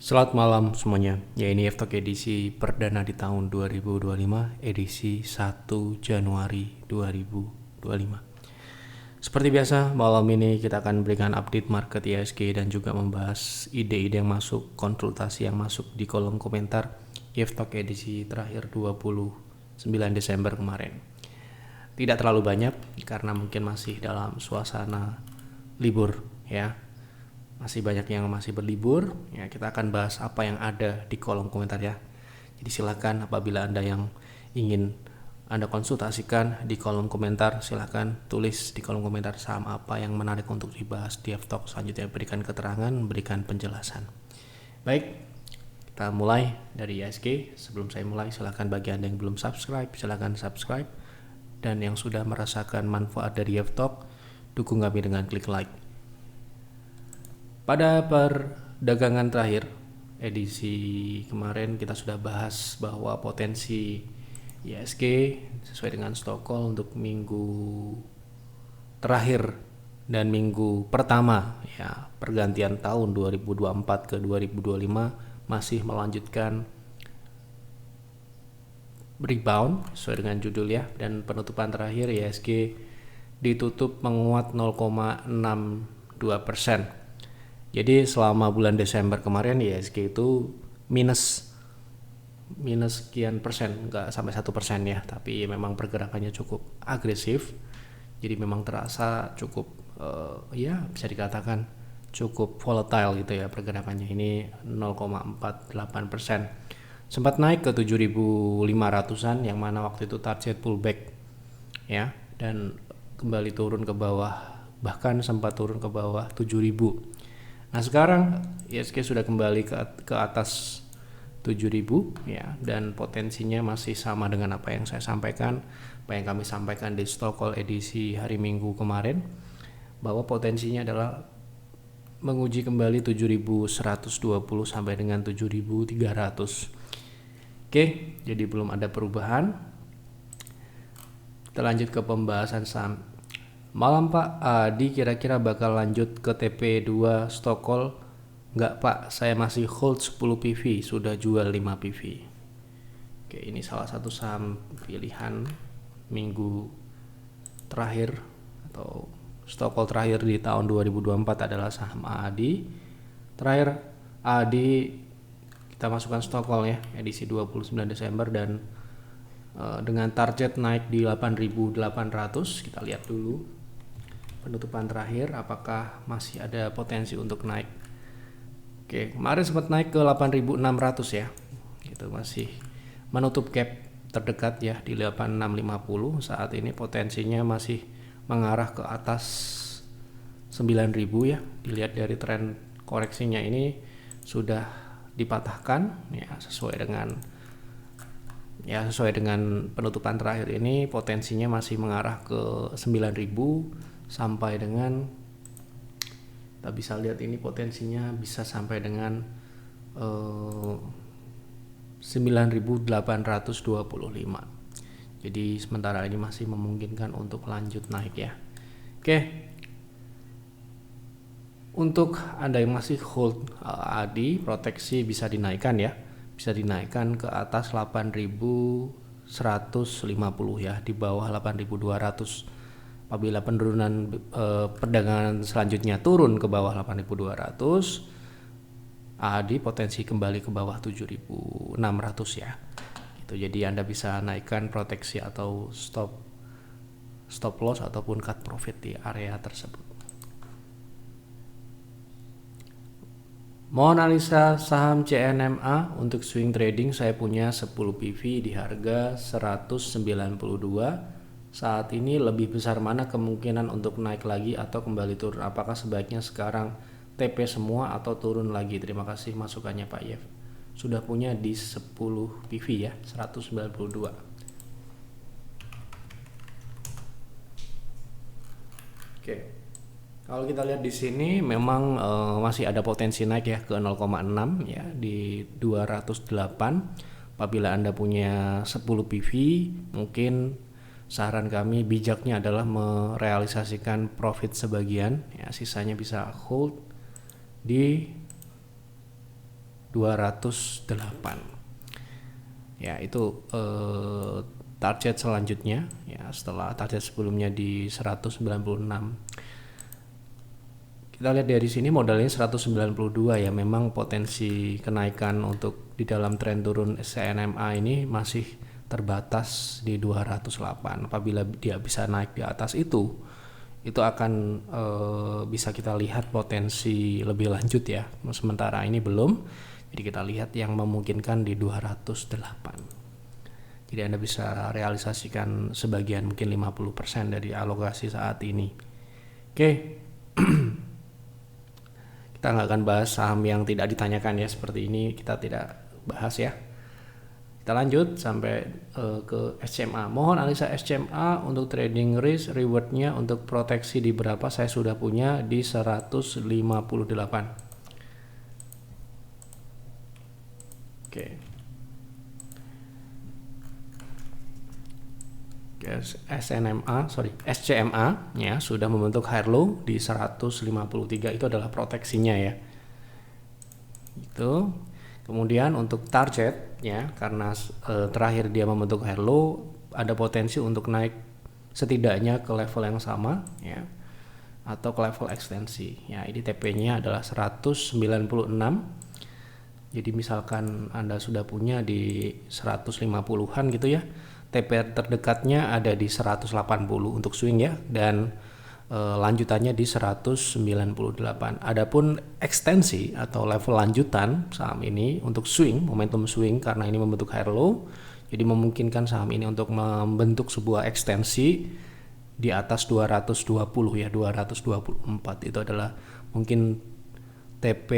Selamat malam semuanya. Ya, ini F-Talk edisi perdana di tahun 2025, edisi 1 Januari 2025. Seperti biasa, malam ini kita akan berikan update market IHSG dan juga membahas ide-ide yang masuk, konsultasi yang masuk di kolom komentar F-Talk edisi terakhir 29 Desember kemarin. Tidak terlalu banyak karena mungkin masih dalam suasana libur ya. Masih banyak yang masih berlibur ya. Kita akan bahas apa yang ada di kolom komentar ya. Jadi silakan apabila Anda yang ingin Anda konsultasikan di kolom komentar, silakan tulis di kolom komentar saham apa yang menarik untuk dibahas di F-Talk selanjutnya, berikan keterangan, berikan penjelasan. Baik, kita mulai dari IHSG. Sebelum saya mulai, silakan bagi Anda yang belum subscribe, silakan subscribe, dan yang sudah merasakan manfaat dari F-Talk, dukung kami dengan klik like. Pada perdagangan terakhir edisi kemarin kita sudah bahas bahwa potensi IHSG sesuai dengan Stockholm untuk minggu terakhir dan minggu pertama ya pergantian tahun 2024 ke 2025 masih melanjutkan rebound sesuai dengan judul ya, dan penutupan terakhir IHSG ditutup menguat 0,62%. Jadi selama bulan Desember kemarin IHSG itu minus sekian persen, nggak sampai 1% ya, tapi memang pergerakannya cukup agresif. Jadi memang terasa cukup ya bisa dikatakan cukup volatile gitu ya pergerakannya. Ini 0,48%. Sempat naik ke 7.500-an yang mana waktu itu target pullback ya, dan kembali turun ke bawah, bahkan sempat turun ke bawah 7.000. Nah sekarang IHSG sudah kembali ke atas 7.000 ya, dan potensinya masih sama dengan apa yang saya sampaikan, apa yang kami sampaikan di Stockholm edisi hari Minggu kemarin, bahwa potensinya adalah menguji kembali 7.120 sampai dengan 7.300. Oke, jadi belum ada perubahan. Kita lanjut ke pembahasan saham. Malam Pak, Adi kira-kira bakal lanjut ke TP2 Stockholm nggak Pak? Saya masih hold 10 PV, sudah jual 5 PV. Oke, ini salah satu saham pilihan minggu terakhir atau Stockholm terakhir di tahun 2024 adalah saham Adi. Terakhir Adi kita masukkan Stockholm ya, edisi 29 Desember, dan dengan target naik di 8.800. Kita lihat dulu penutupan terakhir apakah masih ada potensi untuk naik. Oke, kemarin sempat naik ke 8.600 ya. Itu masih menutup gap terdekat ya di 8650. Saat ini potensinya masih mengarah ke atas 9.000 ya. Dilihat dari tren koreksinya ini sudah dipatahkan ya, sesuai dengan penutupan terakhir ini potensinya masih mengarah ke 9.000 sampai dengan, kita bisa lihat ini potensinya bisa sampai dengan 9.825. Jadi sementara ini masih memungkinkan untuk lanjut naik ya. Oke. Untuk Anda yang masih hold ADI, proteksi bisa dinaikkan ya. Bisa dinaikkan ke atas 8.150 ya, di bawah 8.200. Apabila penurunan perdagangan selanjutnya turun ke bawah 8.200, ADI potensi kembali ke bawah 7.600 ya. Itu jadi Anda bisa naikkan proteksi atau stop loss ataupun cut profit di area tersebut. Mau analisa saham CNMA untuk swing trading, saya punya 10 PV di harga 192. Saat ini lebih besar mana kemungkinan untuk naik lagi atau kembali turun? Apakah sebaiknya sekarang TP semua atau turun lagi? Terima kasih masukannya Pak Yev. Sudah punya di 10 PV ya, 192. Oke. Kalau kita lihat di sini memang masih ada potensi naik ya ke 0,6 ya di 208. Apabila Anda punya 10 PV, mungkin saran kami bijaknya adalah merealisasikan profit sebagian ya, sisanya bisa hold di 208. Ya, itu target selanjutnya ya, setelah target sebelumnya di 196. Kita lihat dari sini modalnya 192 ya, memang potensi kenaikan untuk di dalam tren turun SNMA ini masih terbatas di 208. Apabila dia bisa naik di atas itu akan bisa kita lihat potensi lebih lanjut ya. Sementara ini belum. Jadi kita lihat yang memungkinkan di 208. Jadi Anda bisa realisasikan sebagian, mungkin 50% dari alokasi saat ini. Oke. Kita nggak akan bahas saham yang tidak ditanyakan ya, seperti ini kita tidak bahas ya. Kita lanjut sampai ke SCMA. Mohon analisa SCMA untuk trading risk rewardnya untuk proteksi di berapa? Saya sudah punya di 158. Oke. SCMA ya sudah membentuk higher low di 153, itu adalah proteksinya ya. Itu. Kemudian untuk target ya, karena terakhir dia membentuk higher low, ada potensi untuk naik setidaknya ke level yang sama ya, atau ke level ekstensi. Ya, ini TP-nya adalah 196. Jadi misalkan Anda sudah punya di 150-an gitu ya, TP terdekatnya ada di 180 untuk swing ya, dan lanjutannya di 198. Adapun ekstensi atau level lanjutan saham ini untuk swing, momentum swing, karena ini membentuk higher low, jadi memungkinkan saham ini untuk membentuk sebuah ekstensi di atas 220 ya, 224 itu adalah mungkin TP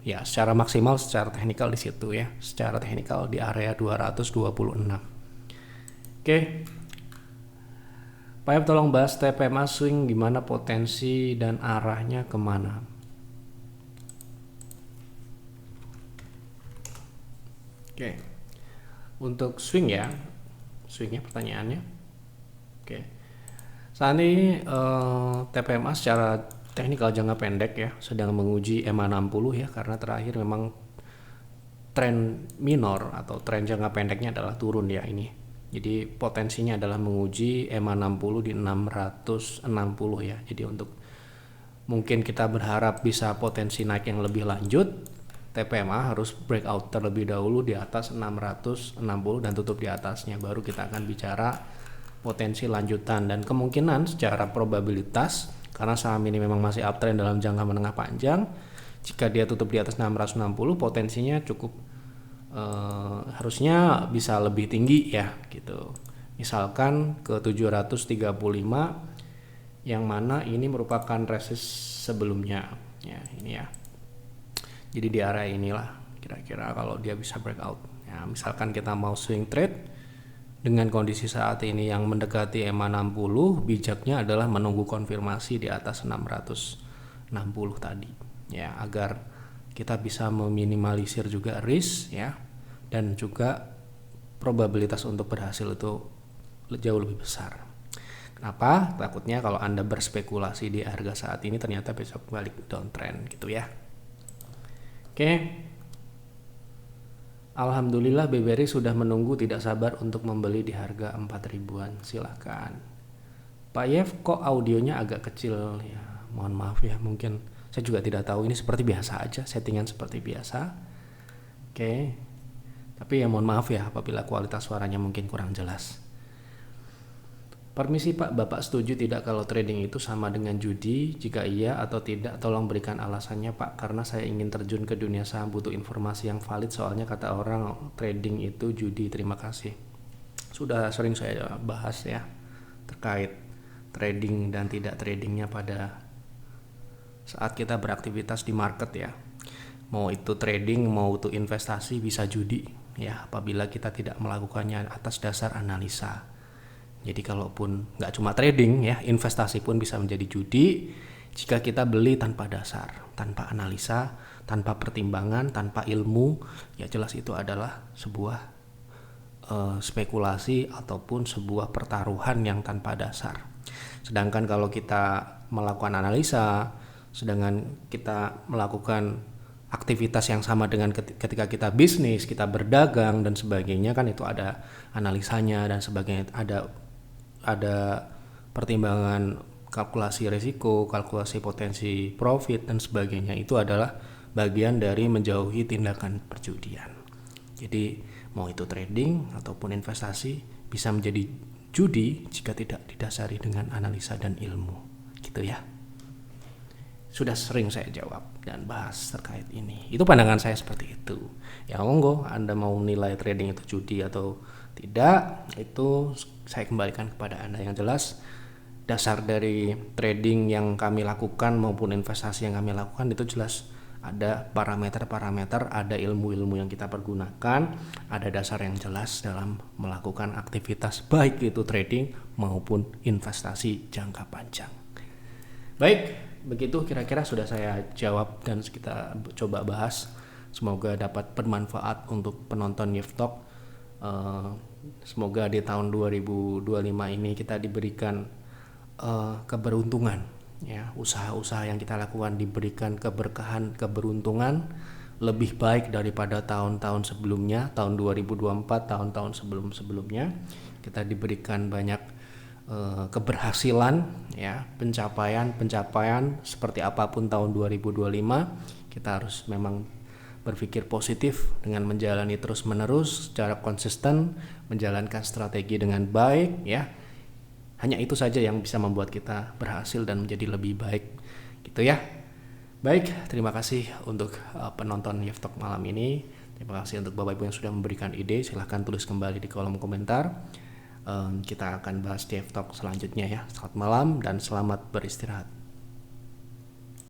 ya secara maksimal, secara teknikal di situ ya, secara teknikal di area 226. Oke. Pak Yap, tolong bahas TPMA swing gimana potensi dan arahnya kemana. Oke. Untuk swingnya pertanyaannya. Oke. Saat ini TPMA secara teknikal jangka pendek ya sedang menguji EMA 60 ya, karena terakhir memang tren minor atau tren jangka pendeknya adalah turun ya ini. Jadi potensinya adalah menguji EMA 60 di 660 ya. Jadi untuk mungkin kita berharap bisa potensi naik yang lebih lanjut, TPMA harus breakout terlebih dahulu di atas 660 dan tutup di atasnya, baru kita akan bicara potensi lanjutan. Dan kemungkinan secara probabilitas, karena saham ini memang masih uptrend dalam jangka menengah panjang, jika dia tutup di atas 660 potensinya cukup harusnya bisa lebih tinggi ya gitu. Misalkan ke 735 yang mana ini merupakan resist sebelumnya ya, ini ya. Jadi di area inilah kira-kira kalau dia bisa breakout. Ya, misalkan kita mau swing trade dengan kondisi saat ini yang mendekati EMA 60, bijaknya adalah menunggu konfirmasi di atas 660 tadi ya, agar kita bisa meminimalisir juga risk ya, dan juga probabilitas untuk berhasil itu jauh lebih besar. Kenapa? Takutnya kalau Anda berspekulasi di harga saat ini ternyata besok balik downtrend gitu ya. Oke. Alhamdulillah BBRI sudah menunggu tidak sabar untuk membeli di harga 4.000-an. Silahkan. Pak Yev, kok audionya agak kecil ya? Mohon maaf ya, mungkin saya juga tidak tahu, ini seperti biasa aja, settingan seperti biasa. Oke. Tapi ya mohon maaf ya apabila kualitas suaranya mungkin kurang jelas. Permisi Pak, Bapak setuju tidak kalau trading itu sama dengan judi? Jika iya atau tidak, tolong berikan alasannya Pak, karena saya ingin terjun ke dunia saham, butuh informasi yang valid, soalnya kata orang trading itu judi. Terima kasih. Sudah sering saya bahas ya terkait trading dan tidak tradingnya pada saat kita beraktivitas di market ya. Mau itu trading, mau itu investasi, bisa judi ya apabila kita tidak melakukannya atas dasar analisa. Jadi kalaupun nggak cuma trading ya, investasi pun bisa menjadi judi jika kita beli tanpa dasar, tanpa analisa, tanpa pertimbangan, tanpa ilmu, ya jelas itu adalah sebuah spekulasi ataupun sebuah pertaruhan yang tanpa dasar. Sedangkan kalau kita melakukan analisa, sedangkan kita melakukan aktivitas yang sama dengan ketika kita bisnis, kita berdagang dan sebagainya, kan itu ada analisanya dan sebagainya, ada pertimbangan kalkulasi risiko, kalkulasi potensi profit dan sebagainya. Itu adalah bagian dari menjauhi tindakan perjudian. Jadi mau itu trading ataupun investasi bisa menjadi judi jika tidak didasari dengan analisa dan ilmu, gitu ya. Sudah sering saya jawab dan bahas terkait ini. Itu pandangan saya seperti itu. Ya monggo, Anda mau nilai trading itu judi atau tidak, itu saya kembalikan kepada Anda. Yang jelas, dasar dari trading yang kami lakukan maupun investasi yang kami lakukan itu jelas ada parameter-parameter, ada ilmu-ilmu yang kita pergunakan, ada dasar yang jelas dalam melakukan aktivitas baik itu trading maupun investasi jangka panjang. Baik, begitu kira-kira sudah saya jawab dan kita coba bahas. Semoga dapat bermanfaat untuk penonton Yift Talk. Semoga di tahun 2025 ini kita diberikan keberuntungan, ya, usaha-usaha yang kita lakukan diberikan keberkahan, keberuntungan lebih baik daripada tahun-tahun sebelumnya, tahun 2024, tahun-tahun sebelum-sebelumnya. Kita diberikan banyak keberhasilan, ya, pencapaian seperti apapun tahun 2025, kita harus memang berpikir positif dengan menjalani terus-menerus secara konsisten, menjalankan strategi dengan baik, ya. Hanya itu saja yang bisa membuat kita berhasil dan menjadi lebih baik, gitu ya. Baik, terima kasih untuk penonton Yift Talk malam ini. Terima kasih untuk Bapak Ibu yang sudah memberikan ide. Silahkan tulis kembali di kolom komentar. Kita akan bahas di Yift Talk selanjutnya ya. Selamat malam dan selamat beristirahat.